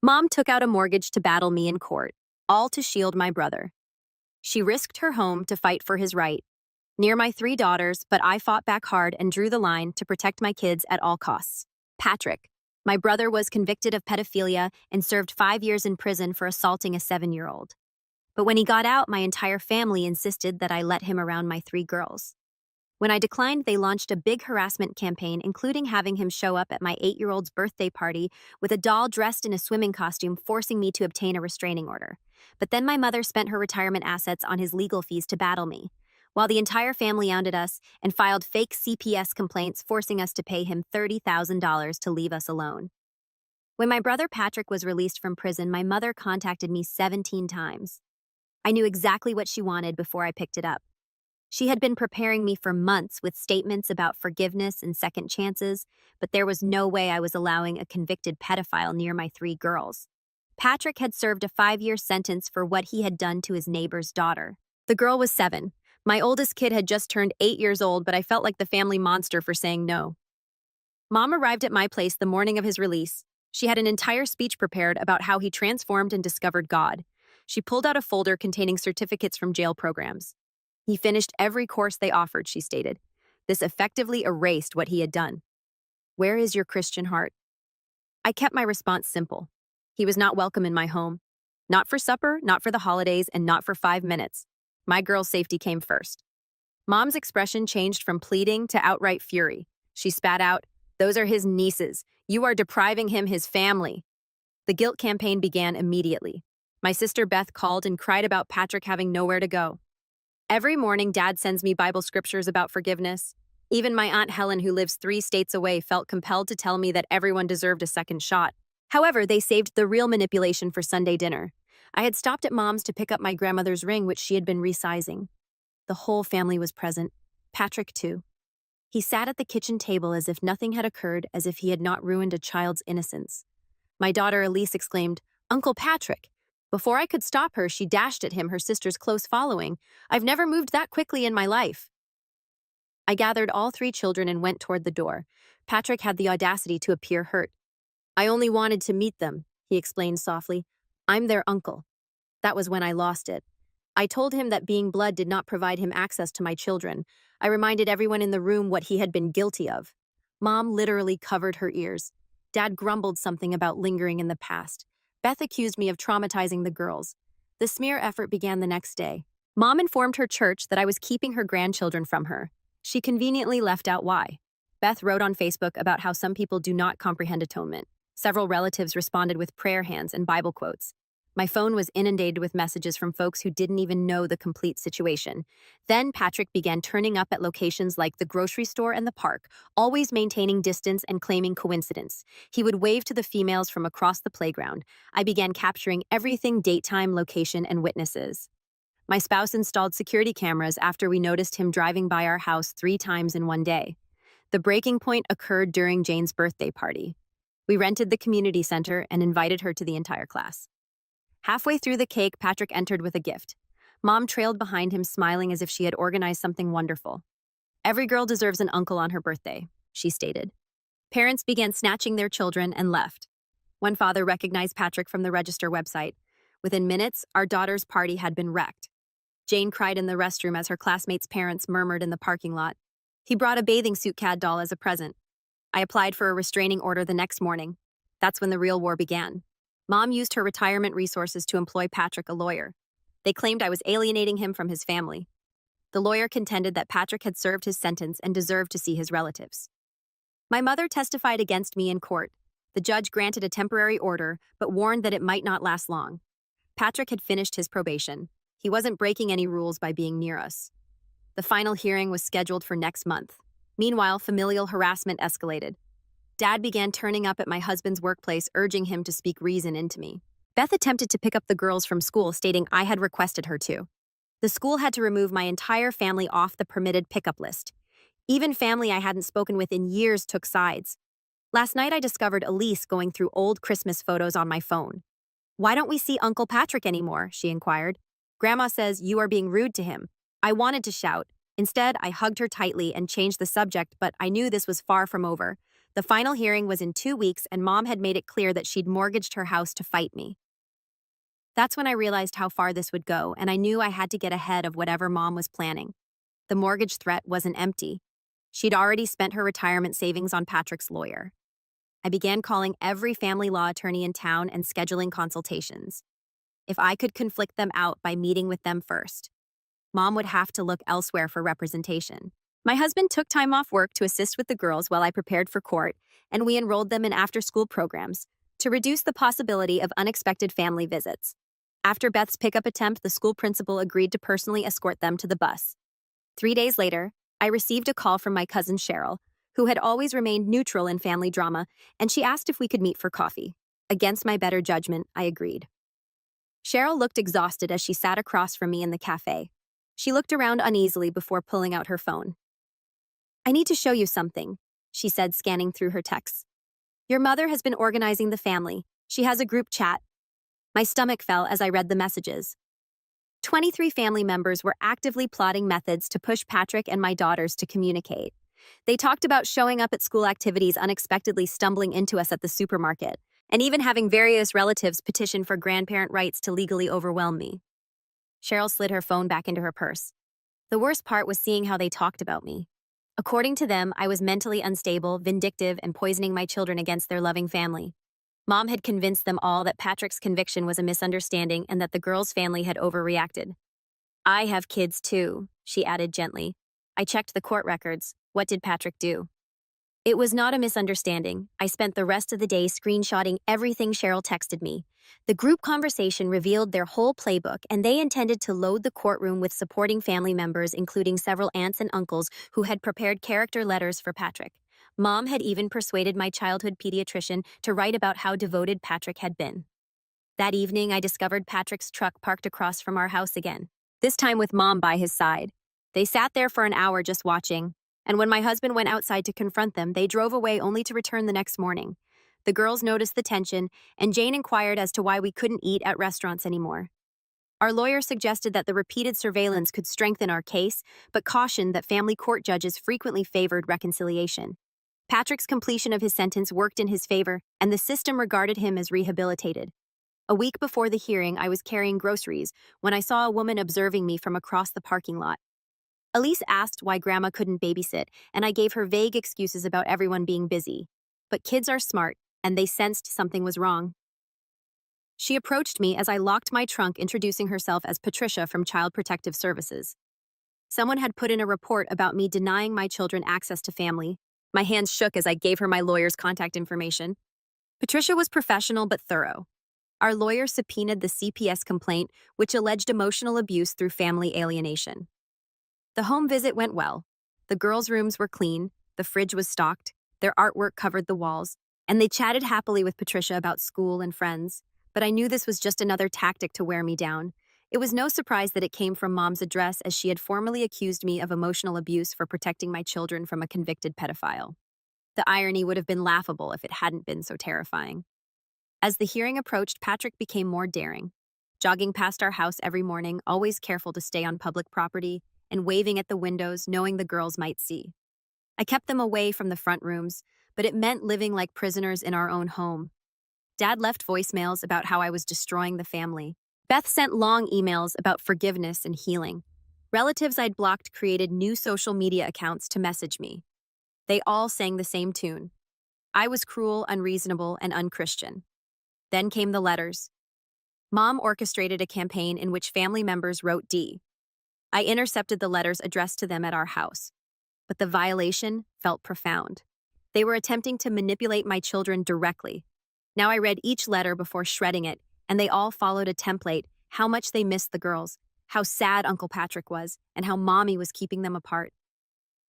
Mom took out a mortgage to battle me in court, all to shield my brother. She risked her home to fight for his right, near my 3 daughters, but I fought back hard and drew the line to protect my kids at all costs. Patrick, my brother, was convicted of pedophilia and served 5 years in prison for assaulting a 7-year-old. But when he got out, my entire family insisted that I let him around my 3 girls. When I declined, they launched a big harassment campaign, including having him show up at my 8-year-old's birthday party with a doll dressed in a swimming costume, forcing me to obtain a restraining order. But then my mother spent her retirement assets on his legal fees to battle me, while the entire family hounded us and filed fake CPS complaints, forcing us to pay him $30,000 to leave us alone. When my brother Patrick was released from prison, my mother contacted me 17 times. I knew exactly what she wanted before I picked it up. She had been preparing me for months with statements about forgiveness and second chances, but there was no way I was allowing a convicted pedophile near my 3 girls. Patrick had served a 5-year sentence for what he had done to his neighbor's daughter. The girl was 7. My oldest kid had just turned 8 years old, but I felt like the family monster for saying no. Mom arrived at my place the morning of his release. She had an entire speech prepared about how he transformed and discovered God. She pulled out a folder containing certificates from jail programs. He finished every course they offered, she stated. This effectively erased what he had done. Where is your Christian heart? I kept my response simple. He was not welcome in my home. Not for supper, not for the holidays, and not for 5 minutes. My girl's safety came first. Mom's expression changed from pleading to outright fury. She spat out, "Those are his nieces. You are depriving him his family." The guilt campaign began immediately. My sister Beth called and cried about Patrick having nowhere to go. Every morning, Dad sends me Bible scriptures about forgiveness. Even my Aunt Helen, who lives 3 states away, felt compelled to tell me that everyone deserved a second shot. However, they saved the real manipulation for Sunday dinner. I had stopped at Mom's to pick up my grandmother's ring, which she had been resizing. The whole family was present, Patrick too. He sat at the kitchen table as if nothing had occurred, as if he had not ruined a child's innocence. My daughter Elise exclaimed, "Uncle Patrick!" Before I could stop her, she dashed at him, her sister's close following. I've never moved that quickly in my life. I gathered all 3 children and went toward the door. Patrick had the audacity to appear hurt. "I only wanted to meet them," he explained softly. "I'm their uncle." That was when I lost it. I told him that being blood did not provide him access to my children. I reminded everyone in the room what he had been guilty of. Mom literally covered her ears. Dad grumbled something about lingering in the past. Beth accused me of traumatizing the girls. The smear effort began the next day. Mom informed her church that I was keeping her grandchildren from her. She conveniently left out why. Beth wrote on Facebook about how some people do not comprehend atonement. Several relatives responded with prayer hands and Bible quotes. My phone was inundated with messages from folks who didn't even know the complete situation. Then Patrick began turning up at locations like the grocery store and the park, always maintaining distance and claiming coincidence. He would wave to the females from across the playground. I began capturing everything: date, time, location, and witnesses. My spouse installed security cameras after we noticed him driving by our house 3 times in one day. The breaking point occurred during Jane's birthday party. We rented the community center and invited her to the entire class. Halfway through the cake, Patrick entered with a gift. Mom trailed behind him, smiling as if she had organized something wonderful. "Every girl deserves an uncle on her birthday," she stated. Parents began snatching their children and left. One father recognized Patrick from the register website. Within minutes, our daughter's party had been wrecked. Jane cried in the restroom as her classmates' parents murmured in the parking lot. He brought a bathing suit CAD doll as a present. I applied for a restraining order the next morning. That's when the real war began. Mom used her retirement resources to employ Patrick, a lawyer. They claimed I was alienating him from his family. The lawyer contended that Patrick had served his sentence and deserved to see his relatives. My mother testified against me in court. The judge granted a temporary order, but warned that it might not last long. Patrick had finished his probation. He wasn't breaking any rules by being near us. The final hearing was scheduled for next month. Meanwhile, familial harassment escalated. Dad began turning up at my husband's workplace, urging him to speak reason into me. Beth attempted to pick up the girls from school, stating I had requested her to. The school had to remove my entire family off the permitted pickup list. Even family I hadn't spoken with in years took sides. Last night I discovered Elise going through old Christmas photos on my phone. "Why don't we see Uncle Patrick anymore?" she inquired. "Grandma says you are being rude to him." I wanted to shout. Instead, I hugged her tightly and changed the subject, but I knew this was far from over. The final hearing was in 2 weeks, and Mom had made it clear that she'd mortgaged her house to fight me. That's when I realized how far this would go, and I knew I had to get ahead of whatever Mom was planning. The mortgage threat wasn't empty. She'd already spent her retirement savings on Patrick's lawyer. I began calling every family law attorney in town and scheduling consultations. If I could conflict them out by meeting with them first, Mom would have to look elsewhere for representation. My husband took time off work to assist with the girls while I prepared for court, and we enrolled them in after-school programs to reduce the possibility of unexpected family visits. After Beth's pickup attempt, the school principal agreed to personally escort them to the bus. 3 days later, I received a call from my cousin Cheryl, who had always remained neutral in family drama, and she asked if we could meet for coffee. Against my better judgment, I agreed. Cheryl looked exhausted as she sat across from me in the cafe. She looked around uneasily before pulling out her phone. "I need to show you something," she said, scanning through her texts. "Your mother has been organizing the family. She has a group chat." My stomach fell as I read the messages. 23 family members were actively plotting methods to push Patrick and my daughters to communicate. They talked about showing up at school activities unexpectedly, stumbling into us at the supermarket, and even having various relatives petition for grandparent rights to legally overwhelm me. Cheryl slid her phone back into her purse. The worst part was seeing how they talked about me. According to them, I was mentally unstable, vindictive, and poisoning my children against their loving family. Mom had convinced them all that Patrick's conviction was a misunderstanding and that the girl's family had overreacted. "I have kids too," she added gently. "I checked the court records. What did Patrick do?" It was not a misunderstanding. I spent the rest of the day screenshotting everything Cheryl texted me. The group conversation revealed their whole playbook, and they intended to load the courtroom with supporting family members, including several aunts and uncles who had prepared character letters for Patrick. Mom had even persuaded my childhood pediatrician to write about how devoted Patrick had been. That evening, I discovered Patrick's truck parked across from our house again, this time with Mom by his side. They sat there for an hour just watching, and when my husband went outside to confront them, they drove away only to return the next morning. The girls noticed the tension, and Jane inquired as to why we couldn't eat at restaurants anymore. Our lawyer suggested that the repeated surveillance could strengthen our case, but cautioned that family court judges frequently favored reconciliation. Patrick's completion of his sentence worked in his favor, and the system regarded him as rehabilitated. A week before the hearing, I was carrying groceries when I saw a woman observing me from across the parking lot. Elise asked why Grandma couldn't babysit, and I gave her vague excuses about everyone being busy. But kids are smart, and they sensed something was wrong. She approached me as I locked my trunk, introducing herself as Patricia from Child Protective Services. Someone had put in a report about me denying my children access to family. My hands shook as I gave her my lawyer's contact information. Patricia was professional but thorough. Our lawyer subpoenaed the CPS complaint, which alleged emotional abuse through family alienation. The home visit went well. The girls' rooms were clean, the fridge was stocked, their artwork covered the walls, and they chatted happily with Patricia about school and friends. But I knew this was just another tactic to wear me down. It was no surprise that it came from Mom's address, as she had formally accused me of emotional abuse for protecting my children from a convicted pedophile. The irony would have been laughable if it hadn't been so terrifying. As the hearing approached, Patrick became more daring, jogging past our house every morning, always careful to stay on public property, and waving at the windows, knowing the girls might see. I kept them away from the front rooms, but it meant living like prisoners in our own home. Dad left voicemails about how I was destroying the family. Beth sent long emails about forgiveness and healing. Relatives I'd blocked created new social media accounts to message me. They all sang the same tune. I was cruel, unreasonable, and unchristian. Then came the letters. Mom orchestrated a campaign in which family members wrote D. I intercepted the letters addressed to them at our house. But the violation felt profound. They were attempting to manipulate my children directly. Now I read each letter before shredding it, and they all followed a template: how much they missed the girls, how sad Uncle Patrick was, and how Mommy was keeping them apart.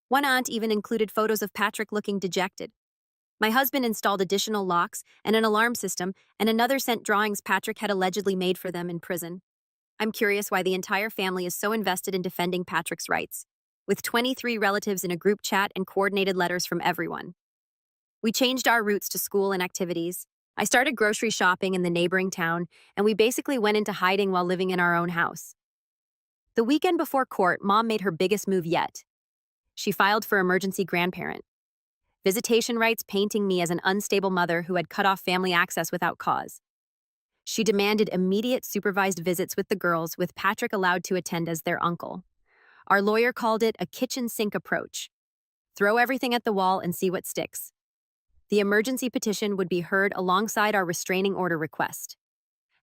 One aunt even included photos of Patrick looking dejected. My husband installed additional locks and an alarm system, and another sent drawings Patrick had allegedly made for them in prison. I'm curious why the entire family is so invested in defending Patrick's rights, with 23 relatives in a group chat and coordinated letters from everyone. We changed our routes to school and activities. I started grocery shopping in the neighboring town, and we basically went into hiding while living in our own house. The weekend before court, Mom made her biggest move yet. She filed for emergency grandparent visitation rights painting me as an unstable mother who had cut off family access without cause. She demanded immediate supervised visits with the girls, with Patrick allowed to attend as their uncle. Our lawyer called it a kitchen sink approach. Throw everything at the wall and see what sticks. The emergency petition would be heard alongside our restraining order request.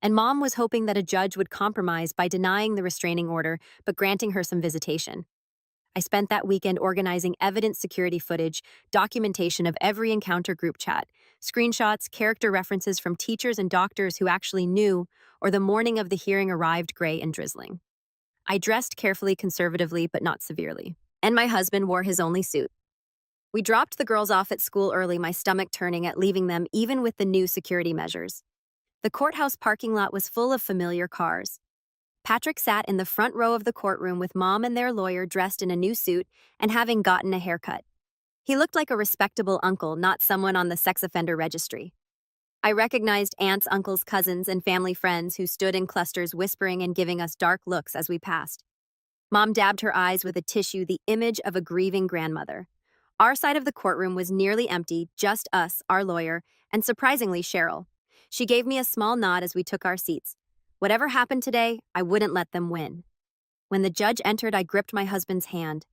And Mom was hoping that a judge would compromise by denying the restraining order but granting her some visitation. I spent that weekend organizing evidence security footage, documentation of every encounter group chat, screenshots, character references from teachers and doctors who actually knew, or the morning of the hearing arrived gray and drizzling. I dressed carefully, conservatively, but not severely. And my husband wore his only suit. We dropped the girls off at school early, my stomach turning at leaving them even with the new security measures. The courthouse parking lot was full of familiar cars. Patrick sat in the front row of the courtroom with Mom and their lawyer dressed in a new suit and having gotten a haircut. He looked like a respectable uncle, not someone on the sex offender registry. I recognized aunts, uncles, cousins, and family friends who stood in clusters whispering and giving us dark looks as we passed. Mom dabbed her eyes with a tissue, the image of a grieving grandmother. Our side of the courtroom was nearly empty, just us, our lawyer, and surprisingly Cheryl. She gave me a small nod as we took our seats. Whatever happened today, I wouldn't let them win. When the judge entered, I gripped my husband's hand.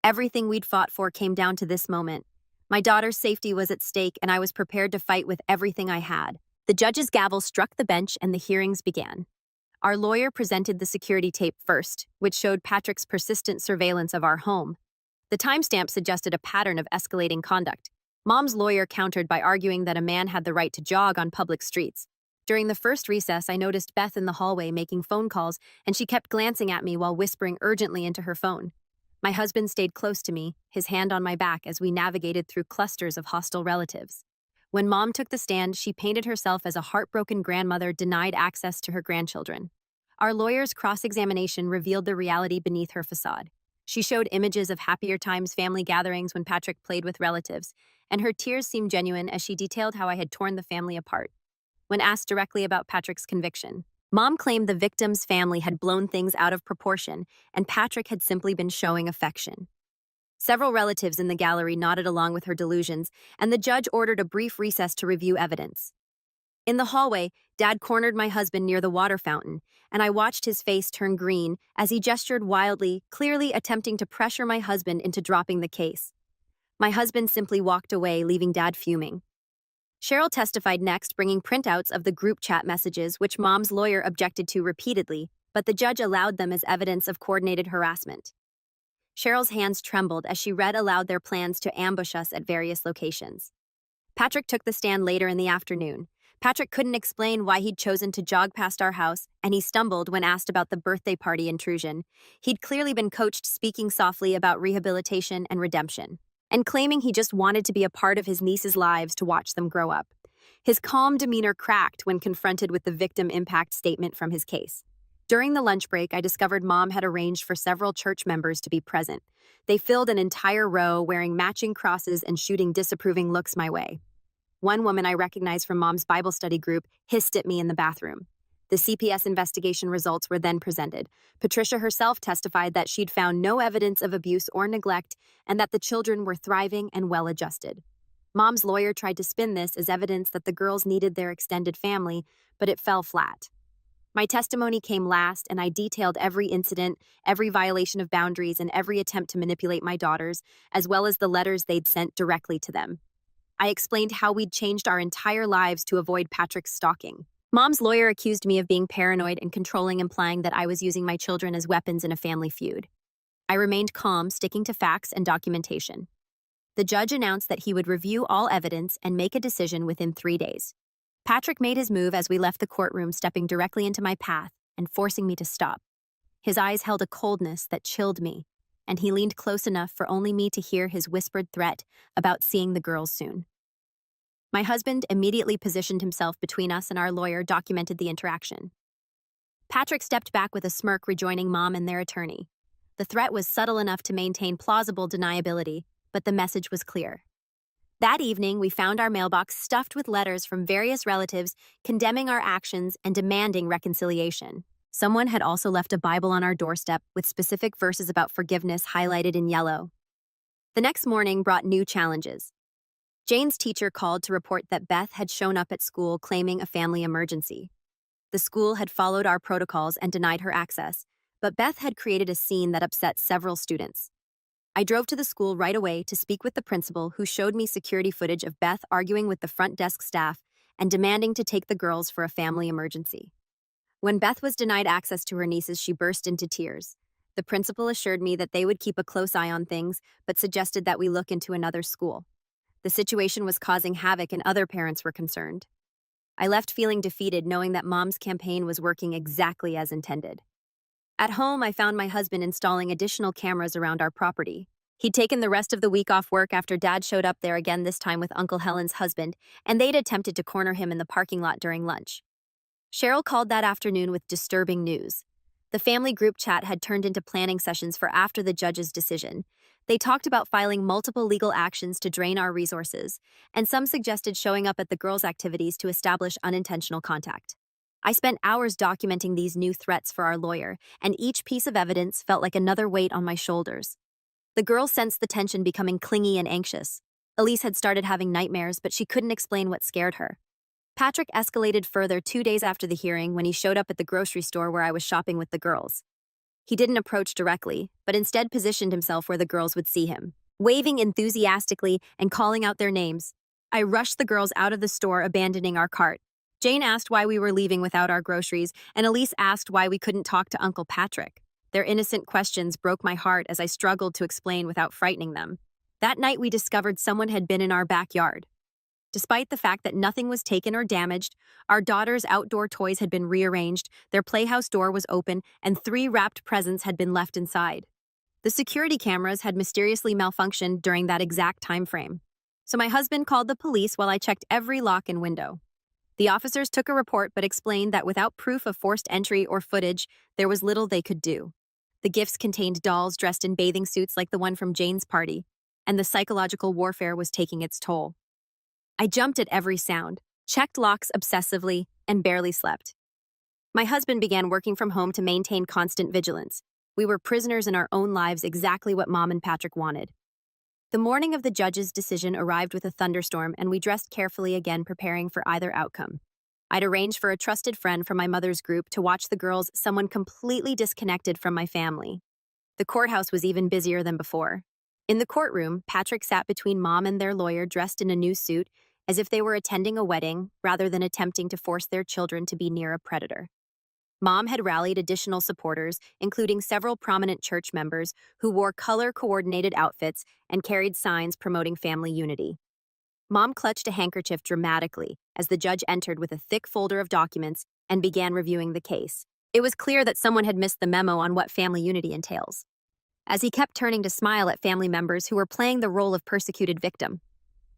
Everything we'd fought for came down to this moment. My daughter's safety was at stake, and I was prepared to fight with everything I had. The judge's gavel struck the bench, and the hearings began. Our lawyer presented the security tape first, which showed Patrick's persistent surveillance of our home. The timestamp suggested a pattern of escalating conduct. Mom's lawyer countered by arguing that a man had the right to jog on public streets. During the first recess, I noticed Beth in the hallway making phone calls, and she kept glancing at me while whispering urgently into her phone. My husband stayed close to me, his hand on my back as we navigated through clusters of hostile relatives. When Mom took the stand, she painted herself as a heartbroken grandmother denied access to her grandchildren. Our lawyer's cross-examination revealed the reality beneath her facade. She showed images of happier times, family gatherings when Patrick played with relatives, and her tears seemed genuine as she detailed how I had torn the family apart. When asked directly about Patrick's conviction, Mom claimed the victim's family had blown things out of proportion, and Patrick had simply been showing affection. Several relatives in the gallery nodded along with her delusions, and the judge ordered a brief recess to review evidence. In the hallway, Dad cornered my husband near the water fountain, and I watched his face turn green as he gestured wildly, clearly attempting to pressure my husband into dropping the case. My husband simply walked away, leaving Dad fuming. Cheryl testified next, bringing printouts of the group chat messages, which Mom's lawyer objected to repeatedly, but the judge allowed them as evidence of coordinated harassment. Cheryl's hands trembled as she read aloud their plans to ambush us at various locations. Patrick took the stand later in the afternoon. Patrick couldn't explain why he'd chosen to jog past our house, and he stumbled when asked about the birthday party intrusion. He'd clearly been coached speaking softly about rehabilitation and redemption, and claiming he just wanted to be a part of his niece's lives to watch them grow up. His calm demeanor cracked when confronted with the victim impact statement from his case. During the lunch break, I discovered Mom had arranged for several church members to be present. They filled an entire row, wearing matching crosses and shooting disapproving looks my way. One woman I recognized from Mom's Bible study group hissed at me in the bathroom. The CPS investigation results were then presented. Patricia herself testified that she'd found no evidence of abuse or neglect and that the children were thriving and well-adjusted. Mom's lawyer tried to spin this as evidence that the girls needed their extended family, but it fell flat. My testimony came last, and I detailed every incident, every violation of boundaries, and every attempt to manipulate my daughters, as well as the letters they'd sent directly to them. I explained how we'd changed our entire lives to avoid Patrick's stalking. Mom's lawyer accused me of being paranoid and controlling, implying that I was using my children as weapons in a family feud. I remained calm, sticking to facts and documentation. The judge announced that he would review all evidence and make a decision within 3 days. Patrick made his move as we left the courtroom, stepping directly into my path and forcing me to stop. His eyes held a coldness that chilled me, and he leaned close enough for only me to hear his whispered threat about seeing the girls soon. My husband immediately positioned himself between us, and our lawyer documented the interaction. Patrick stepped back with a smirk, rejoining Mom and their attorney. The threat was subtle enough to maintain plausible deniability, but the message was clear. That evening, we found our mailbox stuffed with letters from various relatives condemning our actions and demanding reconciliation. Someone had also left a Bible on our doorstep with specific verses about forgiveness highlighted in yellow. The next morning brought new challenges. Jane's teacher called to report that Beth had shown up at school claiming a family emergency. The school had followed our protocols and denied her access, but Beth had created a scene that upset several students. I drove to the school right away to speak with the principal, who showed me security footage of Beth arguing with the front desk staff and demanding to take the girls for a family emergency. When Beth was denied access to her nieces, she burst into tears. The principal assured me that they would keep a close eye on things, but suggested that we look into another school. The situation was causing havoc and other parents were concerned. I left feeling defeated, knowing that Mom's campaign was working exactly as intended. At home, I found my husband installing additional cameras around our property. He'd taken the rest of the week off work after Dad showed up there again, this time with Uncle Helen's husband, and they'd attempted to corner him in the parking lot during lunch. Cheryl called that afternoon with disturbing news. The family group chat had turned into planning sessions for after the judge's decision. They talked about filing multiple legal actions to drain our resources, and some suggested showing up at the girls' activities to establish unintentional contact. I spent hours documenting these new threats for our lawyer, and each piece of evidence felt like another weight on my shoulders. The girls sensed the tension becoming clingy and anxious. Elise had started having nightmares, but she couldn't explain what scared her. Patrick escalated further 2 days after the hearing when he showed up at the grocery store where I was shopping with the girls. He didn't approach directly, but instead positioned himself where the girls would see him, waving enthusiastically and calling out their names. I rushed the girls out of the store, abandoning our cart. Jane asked why we were leaving without our groceries, and Elise asked why we couldn't talk to Uncle Patrick. Their innocent questions broke my heart as I struggled to explain without frightening them. That night, we discovered someone had been in our backyard. Despite the fact that nothing was taken or damaged, our daughter's outdoor toys had been rearranged, their playhouse door was open, and 3 wrapped presents had been left inside. The security cameras had mysteriously malfunctioned during that exact time frame. So my husband called the police while I checked every lock and window. The officers took a report but explained that without proof of forced entry or footage, there was little they could do. The gifts contained dolls dressed in bathing suits like the one from Jane's party, and the psychological warfare was taking its toll. I jumped at every sound, checked locks obsessively, and barely slept. My husband began working from home to maintain constant vigilance. We were prisoners in our own lives, exactly what Mom and Patrick wanted. The morning of the judge's decision arrived with a thunderstorm, and we dressed carefully again, preparing for either outcome. I'd arranged for a trusted friend from my mother's group to watch the girls, someone completely disconnected from my family. The courthouse was even busier than before. In the courtroom, Patrick sat between Mom and their lawyer, dressed in a new suit, as if they were attending a wedding rather than attempting to force their children to be near a predator. Mom had rallied additional supporters, including several prominent church members who wore color-coordinated outfits and carried signs promoting family unity. Mom clutched a handkerchief dramatically as the judge entered with a thick folder of documents and began reviewing the case. It was clear that someone had missed the memo on what family unity entails, as he kept turning to smile at family members who were playing the role of persecuted victim.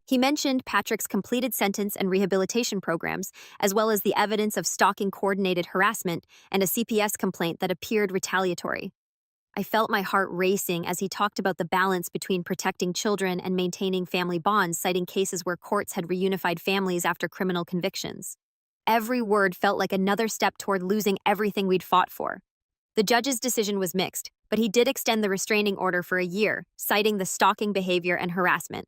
He mentioned Patrick's completed sentence and rehabilitation programs, as well as the evidence of stalking coordinated harassment and a CPS complaint that appeared retaliatory. I felt my heart racing as he talked about the balance between protecting children and maintaining family bonds, citing cases where courts had reunified families after criminal convictions. Every word felt like another step toward losing everything we'd fought for. The judge's decision was mixed, but he did extend the restraining order for a year, citing the stalking behavior and harassment.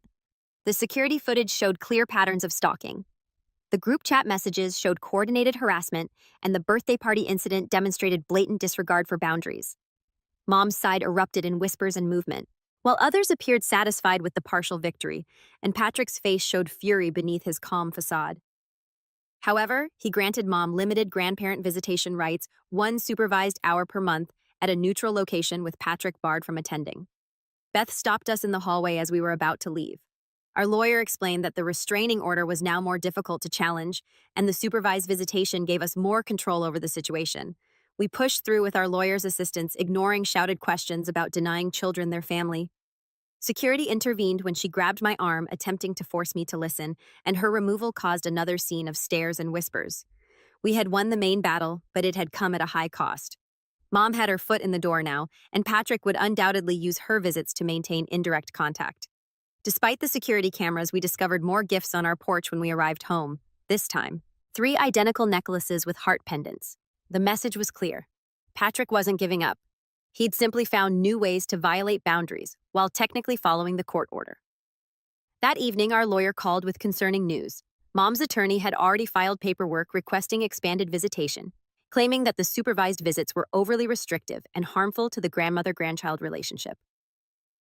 The security footage showed clear patterns of stalking. The group chat messages showed coordinated harassment, and the birthday party incident demonstrated blatant disregard for boundaries. Mom's side erupted in whispers and movement, while others appeared satisfied with the partial victory, and Patrick's face showed fury beneath his calm facade. However, he granted Mom limited grandparent visitation rights, 1 supervised hour per month, at a neutral location with Patrick barred from attending. Beth stopped us in the hallway as we were about to leave. Our lawyer explained that the restraining order was now more difficult to challenge, and the supervised visitation gave us more control over the situation. We pushed through with our lawyer's assistance, ignoring shouted questions about denying children their family. Security intervened when she grabbed my arm, attempting to force me to listen, and her removal caused another scene of stares and whispers. We had won the main battle, but it had come at a high cost. Mom had her foot in the door now, and Patrick would undoubtedly use her visits to maintain indirect contact. Despite the security cameras, we discovered more gifts on our porch when we arrived home. This time, 3 identical necklaces with heart pendants. The message was clear. Patrick wasn't giving up. He'd simply found new ways to violate boundaries while technically following the court order. That evening, our lawyer called with concerning news. Mom's attorney had already filed paperwork requesting expanded visitation, claiming that the supervised visits were overly restrictive and harmful to the grandmother-grandchild relationship.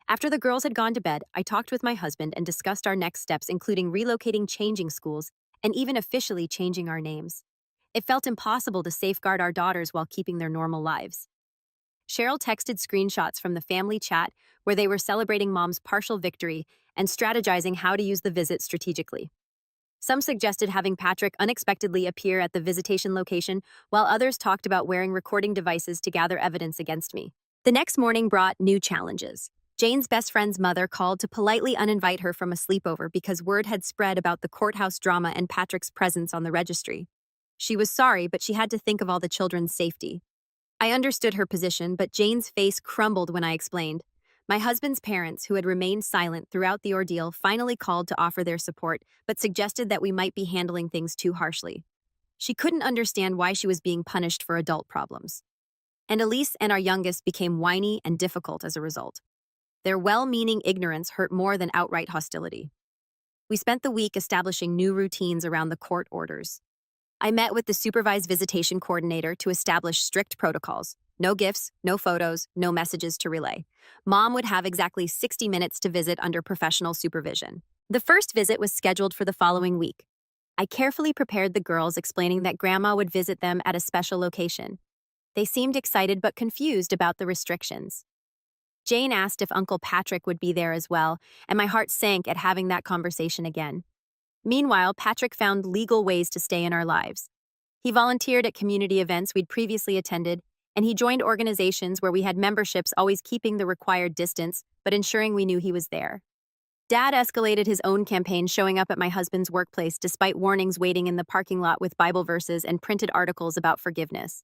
After the girls had gone to bed, I talked with my husband and discussed our next steps, including relocating, changing schools, and even officially changing our names. It felt impossible to safeguard our daughters while keeping their normal lives. Cheryl texted screenshots from the family chat where they were celebrating Mom's partial victory and strategizing how to use the visit strategically. Some suggested having Patrick unexpectedly appear at the visitation location, while others talked about wearing recording devices to gather evidence against me. The next morning brought new challenges. Jane's best friend's mother called to politely uninvite her from a sleepover because word had spread about the courthouse drama and Patrick's presence on the registry. She was sorry, but she had to think of all the children's safety. I understood her position, but Jane's face crumbled when I explained. My husband's parents, who had remained silent throughout the ordeal, finally called to offer their support, but suggested that we might be handling things too harshly. She couldn't understand why she was being punished for adult problems. And Elise and our youngest became whiny and difficult as a result. Their well-meaning ignorance hurt more than outright hostility. We spent the week establishing new routines around the court orders. I met with the supervised visitation coordinator to establish strict protocols. No gifts, no photos, no messages to relay. Mom would have exactly 60 minutes to visit under professional supervision. The first visit was scheduled for the following week. I carefully prepared the girls, explaining that Grandma would visit them at a special location. They seemed excited but confused about the restrictions. Jane asked if Uncle Patrick would be there as well, and my heart sank at having that conversation again. Meanwhile, Patrick found legal ways to stay in our lives. He volunteered at community events we'd previously attended, and he joined organizations where we had memberships, always keeping the required distance, but ensuring we knew he was there. Dad escalated his own campaign, showing up at my husband's workplace despite warnings, waiting in the parking lot with Bible verses and printed articles about forgiveness.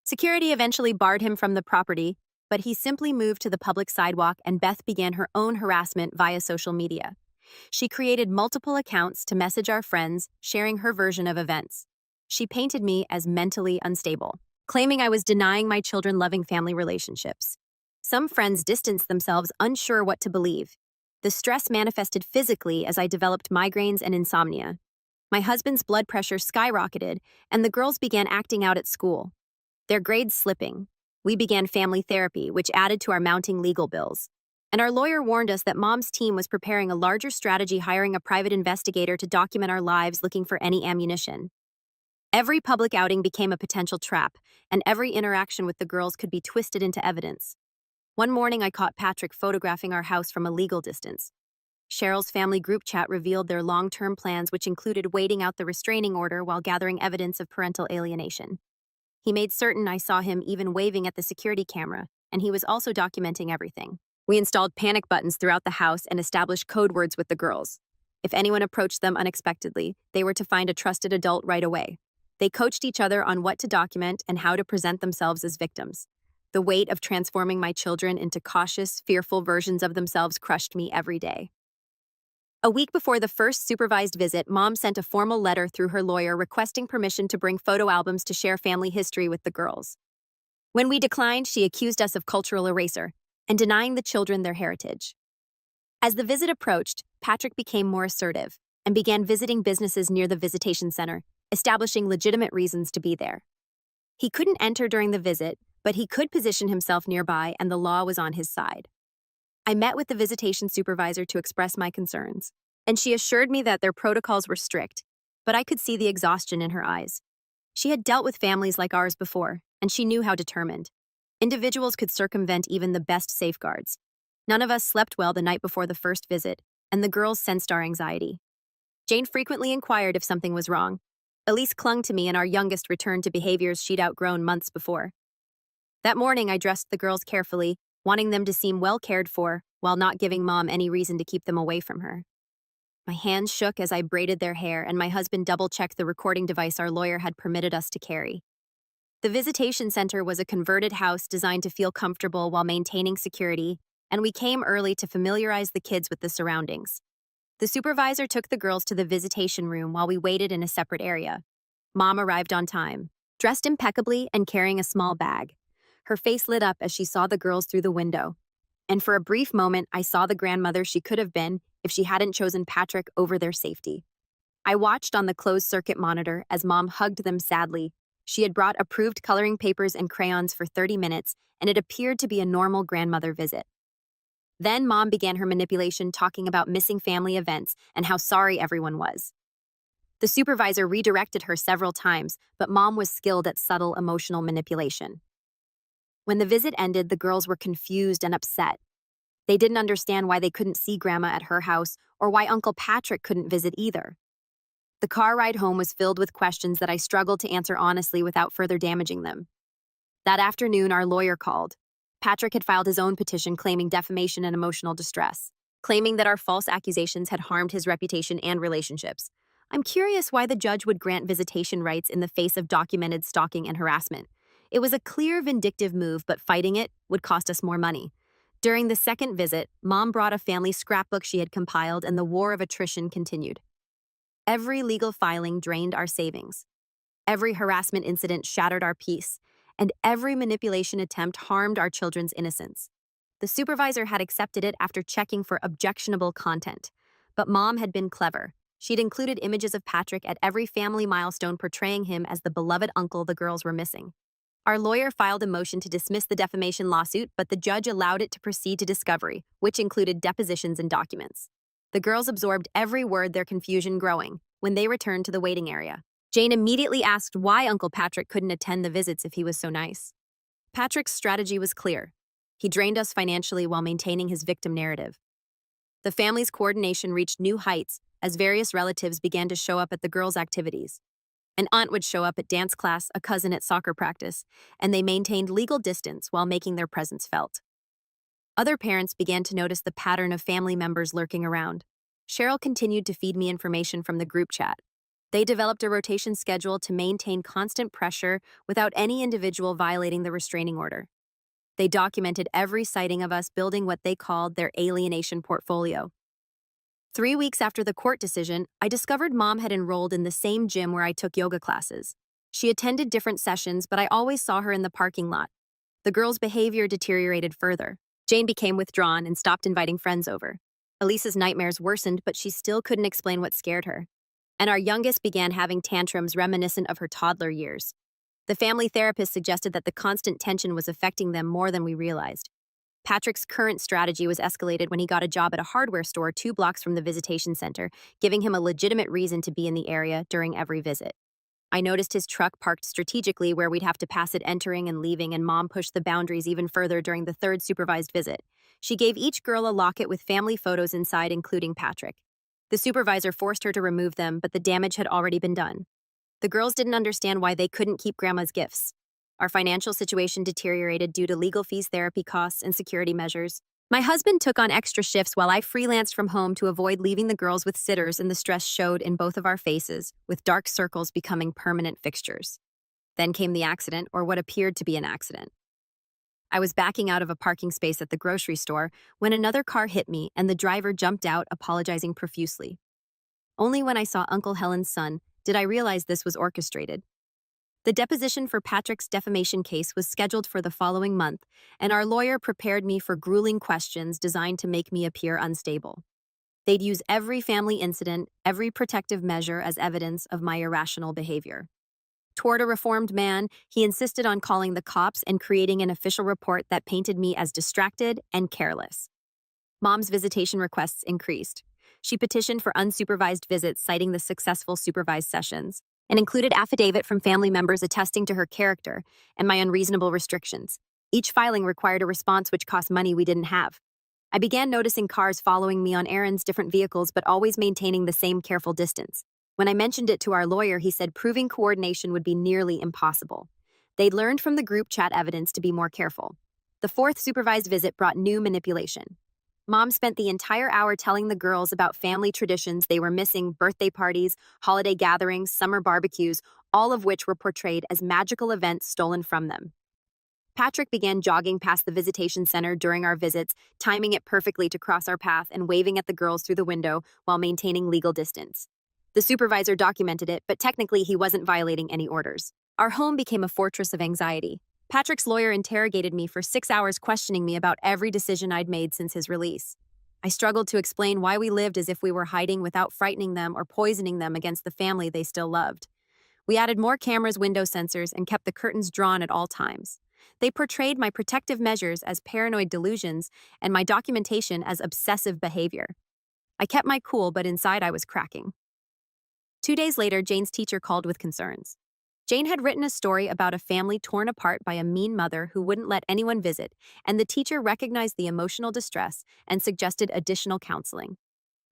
Security eventually barred him from the property, but he simply moved to the public sidewalk, and Beth began her own harassment via social media. She created multiple accounts to message our friends, sharing her version of events. She painted me as mentally unstable, claiming I was denying my children loving family relationships. Some friends distanced themselves, unsure what to believe. The stress manifested physically as I developed migraines and insomnia. My husband's blood pressure skyrocketed, and the girls began acting out at school, their grades slipping. We began family therapy, which added to our mounting legal bills. And our lawyer warned us that Mom's team was preparing a larger strategy, hiring a private investigator to document our lives, looking for any ammunition. Every public outing became a potential trap, and every interaction with the girls could be twisted into evidence. One morning, I caught Patrick photographing our house from a legal distance. Cheryl's family group chat revealed their long-term plans, which included waiting out the restraining order while gathering evidence of parental alienation. He made certain I saw him even waving at the security camera, and he was also documenting everything. We installed panic buttons throughout the house and established code words with the girls. If anyone approached them unexpectedly, they were to find a trusted adult right away. They coached each other on what to document and how to present themselves as victims. The weight of transforming my children into cautious, fearful versions of themselves crushed me every day. A week before the first supervised visit, Mom sent a formal letter through her lawyer requesting permission to bring photo albums to share family history with the girls. When we declined, she accused us of cultural erasure and denying the children their heritage. As the visit approached, Patrick became more assertive and began visiting businesses near the visitation center, establishing legitimate reasons to be there. He couldn't enter during the visit, but he could position himself nearby, and the law was on his side. I met with the visitation supervisor to express my concerns, and she assured me that their protocols were strict, but I could see the exhaustion in her eyes. She had dealt with families like ours before, and she knew how determined. Individuals could circumvent even the best safeguards. None of us slept well the night before the first visit, and the girls sensed our anxiety. Jane frequently inquired if something was wrong. Elise clung to me, and our youngest returned to behaviors she'd outgrown months before. That morning, I dressed the girls carefully, wanting them to seem well cared for, while not giving Mom any reason to keep them away from her. My hands shook as I braided their hair, and my husband double-checked the recording device our lawyer had permitted us to carry. The visitation center was a converted house designed to feel comfortable while maintaining security, and we came early to familiarize the kids with the surroundings. The supervisor took the girls to the visitation room while we waited in a separate area. Mom arrived on time, dressed impeccably and carrying a small bag. Her face lit up as she saw the girls through the window. And for a brief moment, I saw the grandmother she could have been, if she hadn't chosen Patrick over their safety. I watched on the closed-circuit monitor as Mom hugged them sadly. She had brought approved coloring papers and crayons for 30 minutes, and it appeared to be a normal grandmother visit. Then Mom began her manipulation, talking about missing family events and how sorry everyone was. The supervisor redirected her several times, but Mom was skilled at subtle emotional manipulation. When the visit ended, the girls were confused and upset. They didn't understand why they couldn't see Grandma at her house or why Uncle Patrick couldn't visit either. The car ride home was filled with questions that I struggled to answer honestly without further damaging them. That afternoon, our lawyer called. Patrick had filed his own petition claiming defamation and emotional distress, claiming that our false accusations had harmed his reputation and relationships. I'm curious why the judge would grant visitation rights in the face of documented stalking and harassment. It was a clear, vindictive move, but fighting it would cost us more money. During the second visit, Mom brought a family scrapbook she had compiled, and the war of attrition continued. Every legal filing drained our savings. Every harassment incident shattered our peace, and every manipulation attempt harmed our children's innocence. The supervisor had accepted it after checking for objectionable content. But Mom had been clever. She'd included images of Patrick at every family milestone, portraying him as the beloved uncle the girls were missing. Our lawyer filed a motion to dismiss the defamation lawsuit, but the judge allowed it to proceed to discovery, which included depositions and documents. The girls absorbed every word, their confusion growing. When they returned to the waiting area, Jane immediately asked why Uncle Patrick couldn't attend the visits if he was so nice. Patrick's strategy was clear. He drained us financially while maintaining his victim narrative. The family's coordination reached new heights as various relatives began to show up at the girls' activities. An aunt would show up at dance class, a cousin at soccer practice, and they maintained legal distance while making their presence felt. Other parents began to notice the pattern of family members lurking around. Cheryl continued to feed me information from the group chat. They developed a rotation schedule to maintain constant pressure without any individual violating the restraining order. They documented every sighting of us, building what they called their alienation portfolio. 3 weeks after the court decision, I discovered Mom had enrolled in the same gym where I took yoga classes. She attended different sessions, but I always saw her in the parking lot. The girls' behavior deteriorated further. Jane became withdrawn and stopped inviting friends over. Elisa's nightmares worsened, but she still couldn't explain what scared her. And our youngest began having tantrums reminiscent of her toddler years. The family therapist suggested that the constant tension was affecting them more than we realized. Patrick's current strategy was escalated when he got a job at a hardware store 2 blocks from the visitation center, giving him a legitimate reason to be in the area during every visit. I noticed his truck parked strategically where we'd have to pass it entering and leaving, and Mom pushed the boundaries even further during the 3rd supervised visit. She gave each girl a locket with family photos inside, including Patrick. The supervisor forced her to remove them, but the damage had already been done. The girls didn't understand why they couldn't keep Grandma's gifts. Our financial situation deteriorated due to legal fees, therapy costs, and security measures. My husband took on extra shifts while I freelanced from home to avoid leaving the girls with sitters, and the stress showed in both of our faces, with dark circles becoming permanent fixtures. Then came the accident, or what appeared to be an accident. I was backing out of a parking space at the grocery store when another car hit me, and the driver jumped out, apologizing profusely. Only when I saw Uncle Helen's son did I realize this was orchestrated. The deposition for Patrick's defamation case was scheduled for the following month, and our lawyer prepared me for grueling questions designed to make me appear unstable. They'd use every family incident, every protective measure as evidence of my irrational behavior. Toward a reformed man, he insisted on calling the cops and creating an official report that painted me as distracted and careless. Mom's visitation requests increased. She petitioned for unsupervised visits, citing the successful supervised sessions, and included affidavit from family members attesting to her character and my unreasonable restrictions. Each filing required a response which cost money we didn't have. I began noticing cars following me on errands, different vehicles, but always maintaining the same careful distance. When I mentioned it to our lawyer, he said proving coordination would be nearly impossible. They'd learned from the group chat evidence to be more careful. The 4th supervised visit brought new manipulation. Mom spent the entire hour telling the girls about family traditions they were missing, birthday parties, holiday gatherings, summer barbecues, all of which were portrayed as magical events stolen from them. Patrick began jogging past the visitation center during our visits, timing it perfectly to cross our path and waving at the girls through the window while maintaining legal distance. The supervisor documented it, but technically he wasn't violating any orders. Our home became a fortress of anxiety. Patrick's lawyer interrogated me for 6 hours, questioning me about every decision I'd made since his release. I struggled to explain why we lived as if we were hiding without frightening them or poisoning them against the family they still loved. We added more cameras, window sensors, and kept the curtains drawn at all times. They portrayed my protective measures as paranoid delusions and my documentation as obsessive behavior. I kept my cool, but inside I was cracking. 2 days later, Jane's teacher called with concerns. Jane had written a story about a family torn apart by a mean mother who wouldn't let anyone visit, and the teacher recognized the emotional distress and suggested additional counseling.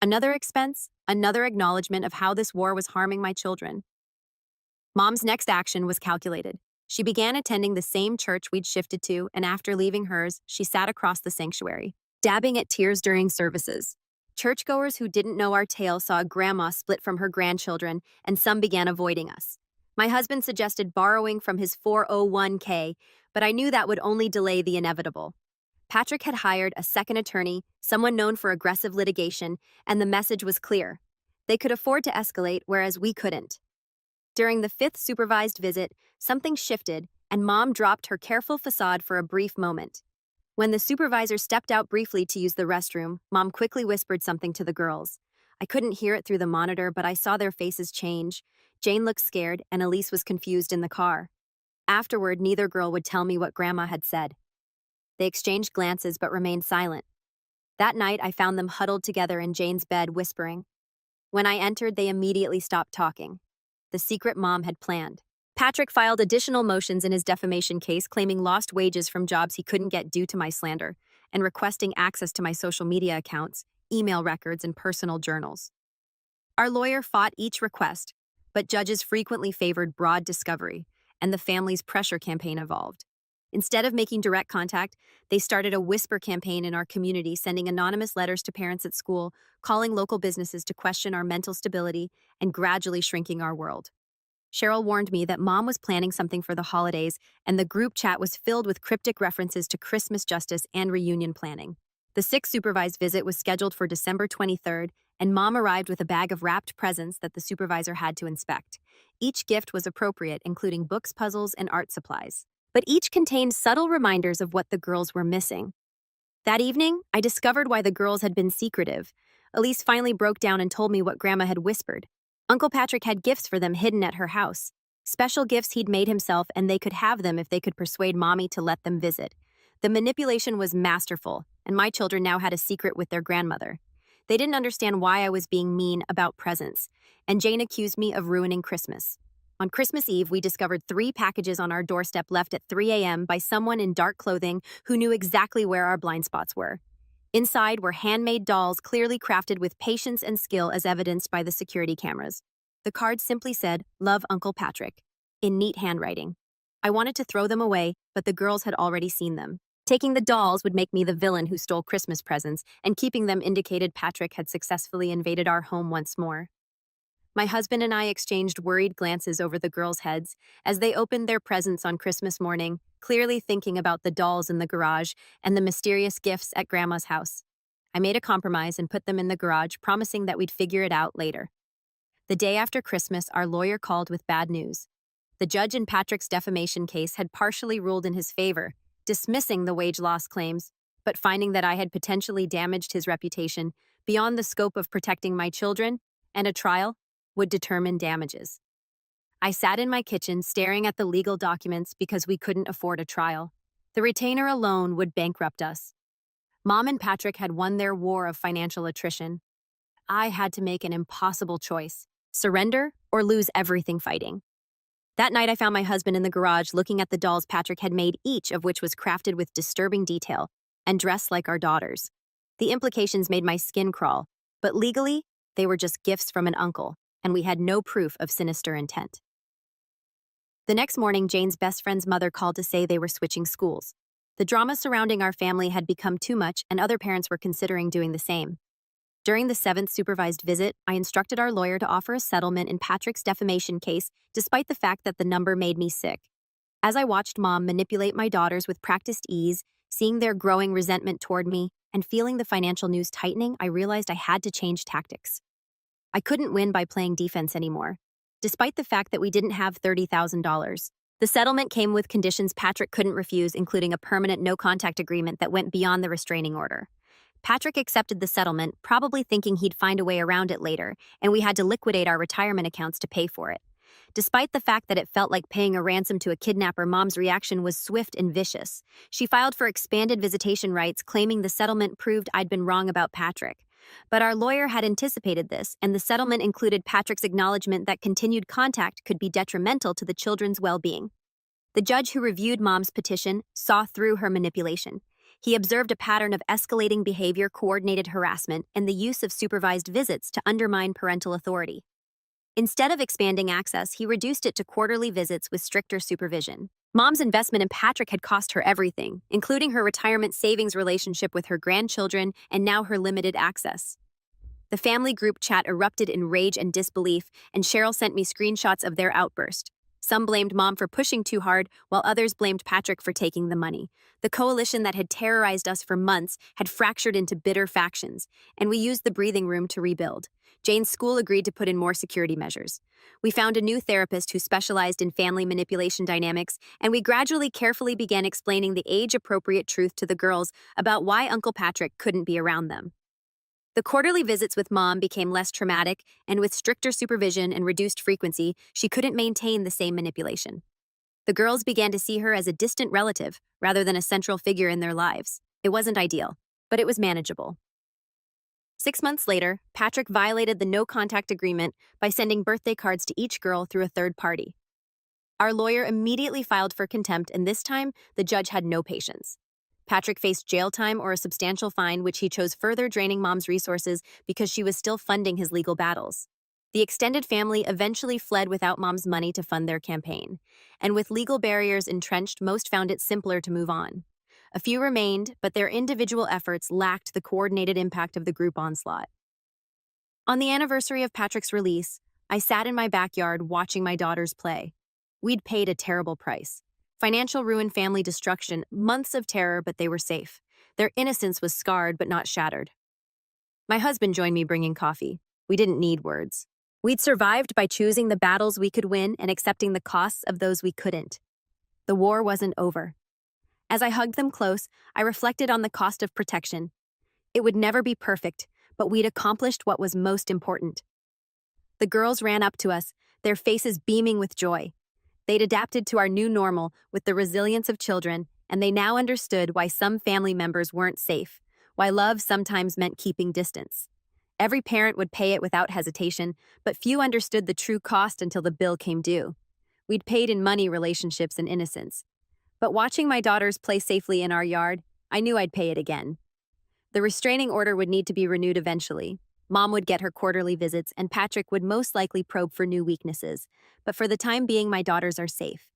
Another expense, another acknowledgement of how this war was harming my children. Mom's next action was calculated. She began attending the same church we'd shifted to, and after leaving hers, she sat across the sanctuary, dabbing at tears during services. Churchgoers who didn't know our tale saw Grandma split from her grandchildren, and some began avoiding us. My husband suggested borrowing from his 401k, but I knew that would only delay the inevitable. Patrick had hired a second attorney, someone known for aggressive litigation, and the message was clear. They could afford to escalate, whereas we couldn't. During the 5th supervised visit, something shifted, and Mom dropped her careful facade for a brief moment. When the supervisor stepped out briefly to use the restroom, Mom quickly whispered something to the girls. I couldn't hear it through the monitor, but I saw their faces change. Jane looked scared, and Elise was confused in the car. Afterward, neither girl would tell me what Grandma had said. They exchanged glances but remained silent. That night, I found them huddled together in Jane's bed, whispering. When I entered, they immediately stopped talking. The secret Mom had planned. Patrick filed additional motions in his defamation case, claiming lost wages from jobs he couldn't get due to my slander, and requesting access to my social media accounts, email records, and personal journals. Our lawyer fought each request, but judges frequently favored broad discovery, and the family's pressure campaign evolved. Instead of making direct contact, they started a whisper campaign in our community, sending anonymous letters to parents at school, calling local businesses to question our mental stability, and gradually shrinking our world. Cheryl warned me that Mom was planning something for the holidays, and the group chat was filled with cryptic references to Christmas justice and reunion planning. The 6th supervised visit was scheduled for December 23rd, and Mom arrived with a bag of wrapped presents that the supervisor had to inspect. Each gift was appropriate, including books, puzzles, and art supplies. But each contained subtle reminders of what the girls were missing. That evening, I discovered why the girls had been secretive. Elise finally broke down and told me what Grandma had whispered. Uncle Patrick had gifts for them hidden at her house. Special gifts he'd made himself, and they could have them if they could persuade Mommy to let them visit. The manipulation was masterful, and my children now had a secret with their grandmother. They didn't understand why I was being mean about presents, and Jane accused me of ruining Christmas. On Christmas Eve, we discovered 3 packages on our doorstep left at 3 a.m. by someone in dark clothing who knew exactly where our blind spots were. Inside were handmade dolls clearly crafted with patience and skill as evidenced by the security cameras. The card simply said, "Love Uncle Patrick," in neat handwriting. I wanted to throw them away, but the girls had already seen them. Taking the dolls would make me the villain who stole Christmas presents, and keeping them indicated Patrick had successfully invaded our home once more. My husband and I exchanged worried glances over the girls' heads as they opened their presents on Christmas morning, clearly thinking about the dolls in the garage and the mysterious gifts at Grandma's house. I made a compromise and put them in the garage, promising that we'd figure it out later. The day after Christmas, our lawyer called with bad news. The judge in Patrick's defamation case had partially ruled in his favor, dismissing the wage loss claims, but finding that I had potentially damaged his reputation beyond the scope of protecting my children, and a trial would determine damages. I sat in my kitchen staring at the legal documents because we couldn't afford a trial. The retainer alone would bankrupt us. Mom and Patrick had won their war of financial attrition. I had to make an impossible choice: surrender or lose everything fighting. That night, I found my husband in the garage looking at the dolls Patrick had made, each of which was crafted with disturbing detail and dressed like our daughters. The implications made my skin crawl, but legally, they were just gifts from an uncle, and we had no proof of sinister intent. The next morning, Jane's best friend's mother called to say they were switching schools. The drama surrounding our family had become too much, and other parents were considering doing the same. During the 7th supervised visit, I instructed our lawyer to offer a settlement in Patrick's defamation case, despite the fact that the number made me sick. As I watched Mom manipulate my daughters with practiced ease, seeing their growing resentment toward me, and feeling the financial news tightening, I realized I had to change tactics. I couldn't win by playing defense anymore. Despite the fact that we didn't have $30,000, the settlement came with conditions Patrick couldn't refuse, including a permanent no-contact agreement that went beyond the restraining order. Patrick accepted the settlement, probably thinking he'd find a way around it later, and we had to liquidate our retirement accounts to pay for it. Despite the fact that it felt like paying a ransom to a kidnapper, Mom's reaction was swift and vicious. She filed for expanded visitation rights, claiming the settlement proved I'd been wrong about Patrick. But our lawyer had anticipated this, and the settlement included Patrick's acknowledgement that continued contact could be detrimental to the children's well-being. The judge who reviewed Mom's petition saw through her manipulation. He observed a pattern of escalating behavior, coordinated harassment, and the use of supervised visits to undermine parental authority. Instead of expanding access, he reduced it to quarterly visits with stricter supervision. Mom's investment in Patrick had cost her everything, including her retirement savings, relationship with her grandchildren, and now her limited access. The family group chat erupted in rage and disbelief, and Cheryl sent me screenshots of their outburst. Some blamed Mom for pushing too hard, while others blamed Patrick for taking the money. The coalition that had terrorized us for months had fractured into bitter factions, and we used the breathing room to rebuild. Jane's school agreed to put in more security measures. We found a new therapist who specialized in family manipulation dynamics, and we gradually, carefully began explaining the age-appropriate truth to the girls about why Uncle Patrick couldn't be around them. The quarterly visits with Mom became less traumatic, and with stricter supervision and reduced frequency, she couldn't maintain the same manipulation. The girls began to see her as a distant relative rather than a central figure in their lives. It wasn't ideal, but it was manageable. 6 months later, Patrick violated the no-contact agreement by sending birthday cards to each girl through a third party. Our lawyer immediately filed for contempt, and this time, the judge had no patience. Patrick faced jail time or a substantial fine, which he chose, further draining Mom's resources because she was still funding his legal battles. The extended family eventually fled without Mom's money to fund their campaign, and with legal barriers entrenched, most found it simpler to move on. A few remained, but their individual efforts lacked the coordinated impact of the group onslaught. On the anniversary of Patrick's release, I sat in my backyard watching my daughters play. We'd paid a terrible price. Financial ruin, family destruction, months of terror, but they were safe. Their innocence was scarred but not shattered. My husband joined me, bringing coffee. We didn't need words. We'd survived by choosing the battles we could win and accepting the costs of those we couldn't. The war wasn't over. As I hugged them close, I reflected on the cost of protection. It would never be perfect, but we'd accomplished what was most important. The girls ran up to us, their faces beaming with joy. They'd adapted to our new normal with the resilience of children, and they now understood why some family members weren't safe, why love sometimes meant keeping distance. Every parent would pay it without hesitation, but few understood the true cost until the bill came due. We'd paid in money, relationships, and innocence. But watching my daughters play safely in our yard, I knew I'd pay it again. The restraining order would need to be renewed eventually. Mom would get her quarterly visits, and Patrick would most likely probe for new weaknesses. But for the time being, my daughters are safe.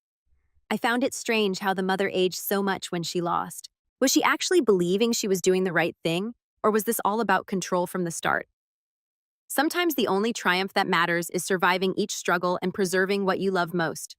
I found it strange how the mother aged so much when she lost. Was she actually believing she was doing the right thing, or was this all about control from the start? Sometimes the only triumph that matters is surviving each struggle and preserving what you love most.